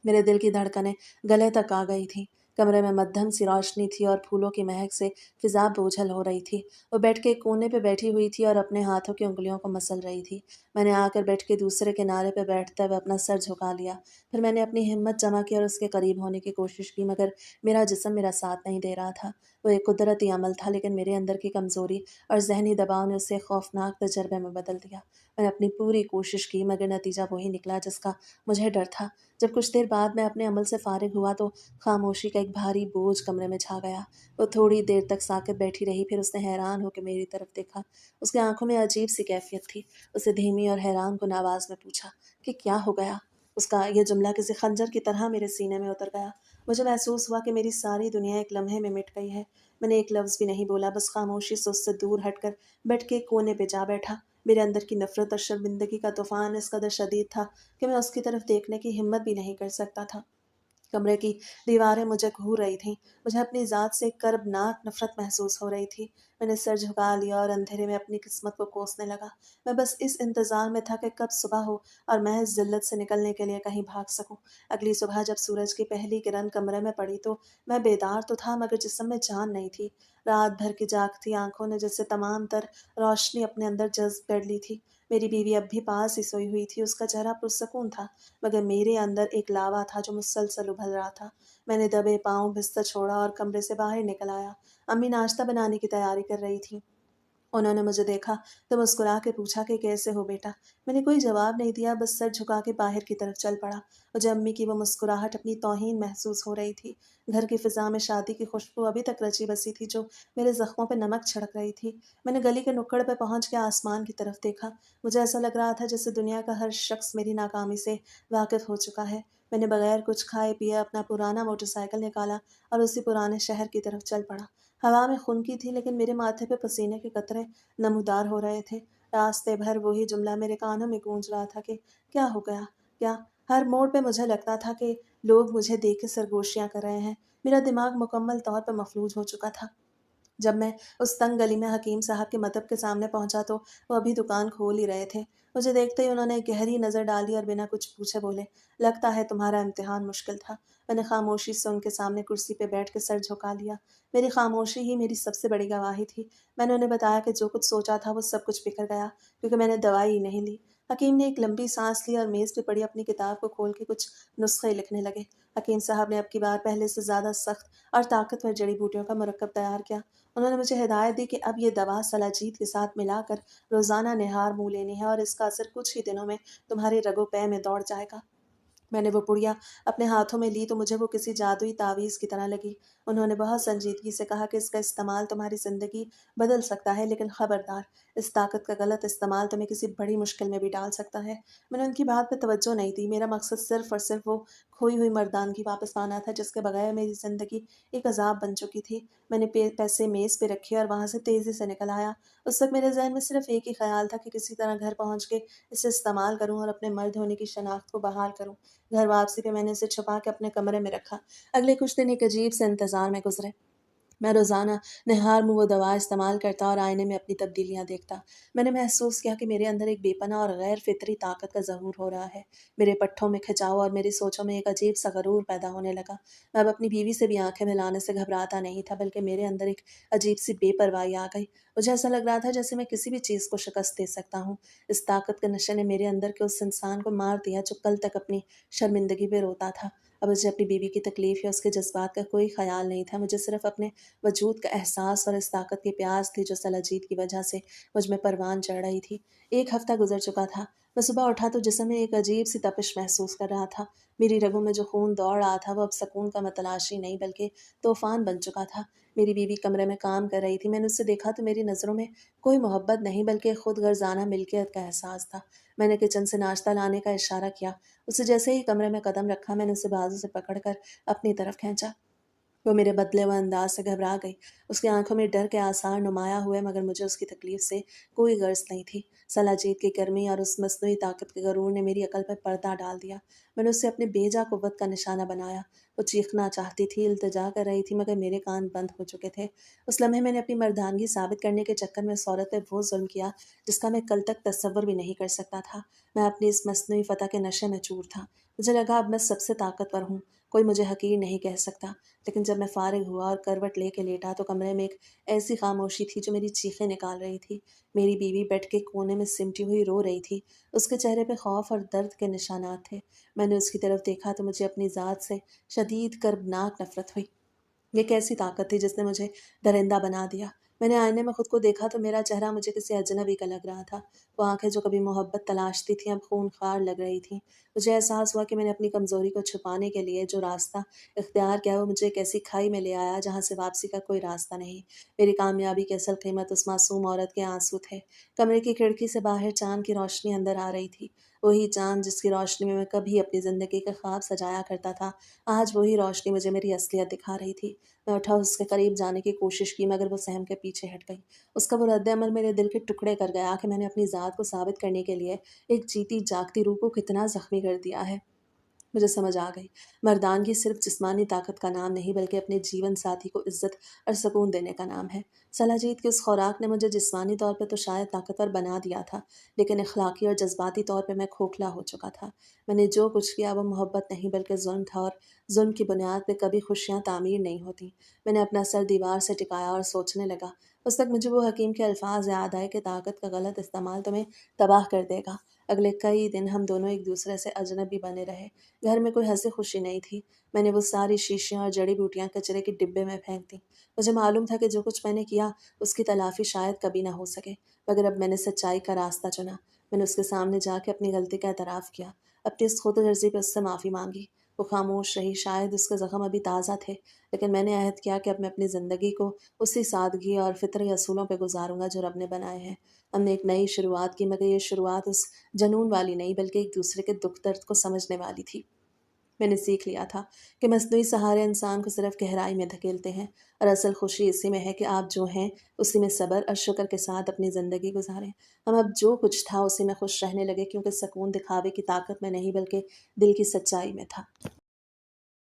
मेरे दिल की धड़कनें गले तक आ गई थीं। कमरे में मद्धम सी रोशनी थी और फूलों की महक से फिजा बोझल हो रही थी। वो बेड के एक कोने पे बैठी हुई थी और अपने हाथों की उंगलियों को मसल रही थी। मैंने आकर बेड के दूसरे किनारे पे बैठते हुए अपना सर झुका लिया। फिर मैंने अपनी हिम्मत जमा की और उसके करीब होने की कोशिश की, मगर मेरा जिस्म मेरा साथ नहीं दे रहा था। वो एक कुदरती अमल था, लेकिन मेरे अंदर की कमज़ोरी और जहनी दबाव ने उसे खौफनाक तजर्बे में बदल दिया। मैंने अपनी पूरी कोशिश की, मगर नतीजा वही निकला जिसका मुझे डर था। जब कुछ देर बाद मैं अपने अमल से फारिग हुआ तो खामोशी का एक भारी बोझ कमरे में छा गया। वो थोड़ी देर तक साकित बैठी रही, फिर उसने हैरान होकर मेरी तरफ देखा। उसकी आंखों में अजीब सी कैफियत थी। उसे धीमी और हैरान कुन आवाज़ में पूछा कि क्या हो गया। उसका यह जुमला किसी खंजर की तरह मेरे सीने में उतर गया। मुझे महसूस हुआ कि मेरी सारी दुनिया एक लम्हे में मिट गई है। मैंने एक लफ्ज़ भी नहीं बोला, बस खामोशी से उससे दूर हटकर बेड के कोने पे जा बैठा। मेरे अंदर की नफरत और शर्मिंदगी का तूफान इस कदर शदीद था कि मैं उसकी तरफ देखने की हिम्मत भी नहीं कर सकता था। कमरे की दीवारें मुझे घूर रही थीं। मुझे अपनी ज़ात से एक कर्बनाक नफ़रत महसूस हो रही थी। मैंने सर झुका लिया और अंधेरे में अपनी किस्मत को कोसने लगा। मैं बस इस इंतज़ार में था कि कब सुबह हो और मैं इस ज़िल्लत से निकलने के लिए कहीं भाग सकूं। अगली सुबह जब सूरज की पहली किरण कमरे में पड़ी तो मैं बेदार तो था, मगर जिस्म में जान नहीं थी। रात भर की जागती आंखों ने जैसे तमाम तर रोशनी अपने अंदर जज्ब कर ली थी। मेरी बीवी अब भी पास ही सोई हुई थी। उसका चेहरा पुरसकून था, मगर मेरे अंदर एक लावा था जो मुसलसल उभल रहा था। मैंने दबे पाँव बिस्तर छोड़ा और कमरे से बाहर निकल आया। अम्मी नाश्ता बनाने की तैयारी कर रही थी। उन्होंने मुझे देखा तो मुस्कुरा के पूछा कि कैसे हो बेटा। मैंने कोई जवाब नहीं दिया, बस सर झुका के बाहर की तरफ चल पड़ा। मुझे अम्मी की वो मुस्कुराहट अपनी तौहीन महसूस हो रही थी। घर की फिजा में शादी की खुशबू अभी तक रची बसी थी जो मेरे जख्मों पर नमक छिड़क रही थी। मैंने गली के नुक्कड़ पर पहुंच के आसमान की तरफ देखा। मुझे ऐसा लग रहा था जैसे दुनिया का हर शख्स मेरी नाकामी से वाकिफ हो चुका है। मैंने बगैर कुछ खाए पिए अपना पुराना मोटरसाइकिल निकाला और उसी पुराने शहर की तरफ चल पड़ा। हवा में खुनकी थी, लेकिन मेरे माथे पे पसीने के कतरे नमूदार हो रहे थे। रास्ते भर वही जुमला मेरे कानों में गूंज रहा था कि क्या हो गया, क्या। हर मोड़ पे मुझे लगता था कि लोग मुझे देख के सरगोशियां कर रहे हैं। मेरा दिमाग मुकम्मल तौर पर मफलूज हो चुका था। जब मैं उस तंग गली में हकीम साहब के मतब के सामने पहुंचा तो वो अभी दुकान खोल ही रहे थे। मुझे देखते ही उन्होंने एक गहरी नज़र डाली और बिना कुछ पूछे बोले, लगता है तुम्हारा इम्तिहान मुश्किल था। मैंने खामोशी से उनके सामने कुर्सी पे बैठ के सर झुका लिया। मेरी खामोशी ही मेरी सबसे बड़ी गवाही थी। मैंने उन्हें बताया कि जो कुछ सोचा था वो सब कुछ बिखर गया, क्योंकि मैंने दवाई ही नहीं ली। हकीम ने एक लंबी सांस ली और मेज़ पे पड़ी अपनी किताब को खोल के कुछ नुस्खे लिखने लगे। हकीम साहब ने अब की बार पहले से ज़्यादा सख्त और ताकतवर जड़ी बूटियों का मुरक्कब तैयार किया। उन्होंने मुझे हिदायत दी कि अब ये दवा सलाजीत के साथ मिलाकर रोज़ाना निहार मुँह लेनी है और इसका असर कुछ ही दिनों में तुम्हारे रगो पै में दौड़ जाएगा। मैंने वो पुड़िया अपने हाथों में ली तो मुझे वो किसी जादुई तावीज़ की तरह लगी। उन्होंने बहुत संजीदगी से कहा कि इसका इस्तेमाल तुम्हारी ज़िंदगी बदल सकता है, लेकिन खबरदार, इस ताकत का गलत इस्तेमाल तुम्हें किसी बड़ी मुश्किल में भी डाल सकता है। मैंने उनकी बात पर तवज्जो नहीं दी। मेरा मकसद सिर्फ और सिर्फ वो खोई हुई मर्दानगी वापस पाना था जिसके बगैर मेरी ज़िंदगी एक अजाब बन चुकी थी। मैंने पैसे मेज़ पे रखे और वहाँ से तेज़ी से निकल आया। उस वक्त मेरे जहन में सिर्फ एक ही ख्याल था कि किसी तरह घर पहुँच के इसे इस्तेमाल करूँ और अपने मर्द होने की शनाख्त को बहाल करूँ। घर वापसी पे मैंने उसे छुपा के अपने कमरे में रखा। अगले कुछ दिन एक अजीब से इंतज़ार में गुजरे। मैं रोज़ाना निहार मुँह वो दवा इस्तेमाल करता और आईने में अपनी तब्दीलियाँ देखता। मैंने महसूस किया कि मेरे अंदर एक बेपनाह और गैर फितरी ताकत का ज़हूर हो रहा है। मेरे पट्ठों में खिंचाव और मेरी सोचों में एक अजीब सा गरूर पैदा होने लगा। मैं अब अपनी बीवी से भी आंखें मिलाने से घबराता नहीं था, बल्कि मेरे अंदर एक अजीब सी बेपरवाही आ गई। मुझे ऐसा लग रहा था जैसे मैं किसी भी चीज़ को शिकस्त दे सकता हूँ। इस ताकत के नशे ने मेरे अंदर के उस इंसान को मार दिया जो कल तक अपनी शर्मिंदगी पे रोता था। अब मुझे अपनी बीवी की तकलीफ़ या उसके जज्बात का कोई ख्याल नहीं था। मुझे सिर्फ अपने वजूद का एहसास और इस ताकत की प्यास थी जो सलाजीत की वजह से मुझ में परवान चढ़ रही थी। एक हफ्ता गुजर चुका था। मैं सुबह उठा तो जिस्म में एक अजीब सी तपिश महसूस कर रहा था। मेरी रगों में जो खून दौड़ रहा था वो अब सुकून का मतलाशी नहीं बल्कि तूफान बन चुका था। मेरी बीवी कमरे में काम कर रही थी। मैंने उससे देखा तो मेरी नज़रों में कोई मोहब्बत नहीं बल्कि खुद गर्जाना मिल्कियत का एहसास था। मैंने किचन से नाश्ता लाने का इशारा किया। उसे जैसे ही कमरे में कदम रखा मैंने उसे बाजू से पकड़कर अपनी तरफ खींचा। वो मेरे बदले हुए अंदाज से घबरा गई। उसकी आंखों में डर के आसार नुमाया हुए मगर मुझे उसकी तकलीफ से कोई गर्ज नहीं थी। सलाजीत की गर्मी और उस मस्नुई ताकत के गरूर ने मेरी अकल पर पर्दा डाल दिया। मैंने उससे अपनी बेजा कुव्वत का निशाना बनाया। वो चीखना चाहती थी, इल्तिजा कर रही थी मगर मेरे कान बंद हो चुके थे। उस लम्हे मैंने अपनी मर्दानगी साबित करने के चक्कर में उस औरत पे वो जुल्म किया जिसका मैं कल तक तस्वुर भी नहीं कर सकता था। मैं अपनी इस मस्नुई फतह के नशे में चूर था। मुझे लगा अब मैं सबसे ताकतवर हूँ, कोई मुझे हकीर नहीं कह सकता। लेकिन जब मैं फ़ारिग हुआ और करवट लेके लेटा तो कमरे में एक ऐसी खामोशी थी जो मेरी चीखें निकाल रही थी। मेरी बीवी बेड के कोने में सिमटी हुई रो रही थी। उसके चेहरे पे खौफ और दर्द के निशानात थे। मैंने उसकी तरफ देखा तो मुझे अपनी ज़ात से शदीद कर्बनाक नफ़रत हुई। ये कैसी ताकत थी जिसने मुझे दरिंदा बना दिया। मैंने आईने में खुद को देखा तो मेरा चेहरा मुझे किसी अजनबी का लग रहा था। वो आंखें जो कभी मोहब्बत तलाशती थीं अब खूंखार लग रही थीं। मुझे एहसास हुआ कि मैंने अपनी कमज़ोरी को छुपाने के लिए जो रास्ता इख्तियार किया वो मुझे एक ऐसी खाई में ले आया जहाँ से वापसी का कोई रास्ता नहीं। मेरी कामयाबी की असल कीमत उस मासूम औरत के आंसू थे। कमरे की खिड़की से बाहर चाँद की रोशनी अंदर आ रही थी। वही चाँद जिसकी रोशनी में मैं कभी अपनी ज़िंदगी का ख्वाब सजाया करता था, आज वही रोशनी मुझे मेरी असलियत दिखा रही थी। मैं उठा, उसके करीब जाने की कोशिश की मगर वो सहम के पीछे हट गई। उसका वो रद्द-ए-अमल मेरे दिल के टुकड़े कर गया कि मैंने अपनी ज़ात को साबित करने के लिए एक जीती जागती रूह को कितना ज़ख्मी कर दिया है। मुझे समझ आ गई, मर्दानगी सिर्फ जिस्मानी ताकत का नाम नहीं बल्कि अपने जीवन साथी को इज्जत और सुकून देने का नाम है। सलाजीत की उस खुराक ने मुझे जिस्मानी तौर पर तो शायद ताकतवर बना दिया था, लेकिन अखलाकी और जज्बाती तौर पर मैं खोखला हो चुका था। मैंने जो कुछ किया वो मोहब्बत नहीं बल्कि जुल्म था, और जुल्म की बुनियाद पर कभी खुशियाँ तामीर नहीं होती। मैंने अपना सर दीवार से टिकाया और सोचने लगा। उस तक मुझे वो हकीम के अल्फाज याद आए कि ताकत का गलत इस्तेमाल तुम्हें तबाह कर देगा। अगले कई दिन हम दोनों एक दूसरे से अजनबी बने रहे। घर में कोई हँसी खुशी नहीं थी। मैंने वो सारी शीशियाँ और जड़ी बूटियाँ कचरे के डिब्बे में फेंक दी। मुझे मालूम था कि जो कुछ मैंने किया उसकी तलाफ़ी शायद कभी ना हो सके, मगर अब मैंने सच्चाई का रास्ता चुना। मैंने उसके सामने जाके अपनी गलती का एतराफ़ किया, अपनी इस खुदगर्ज़ी पे उससे माफ़ी मांगी। वो खामोश रही, शायद उसके ज़ख्म अभी ताज़ा थे, लेकिन मैंने अहद किया कि अब मैं अपनी ज़िंदगी को उसी सादगी और फ़ितरी असूलों पे गुज़ारूँगा जो रब ने बनाए हैं। हमने एक नई शुरुआत की, मगर ये शुरुआत उस जनून वाली नहीं बल्कि एक दूसरे के दुख दर्द को समझने वाली थी। मैंने सीख लिया था कि मस्नूई सहारे इंसान को सिर्फ गहराई में धकेलते हैं, और असल खुशी इसी में है कि आप जो हैं उसी में सब्र और शुक्र के साथ अपनी ज़िंदगी गुजारें। हम अब जो कुछ था उसी में खुश रहने लगे, क्योंकि सुकून दिखावे की ताकत में नहीं बल्कि दिल की सच्चाई में था।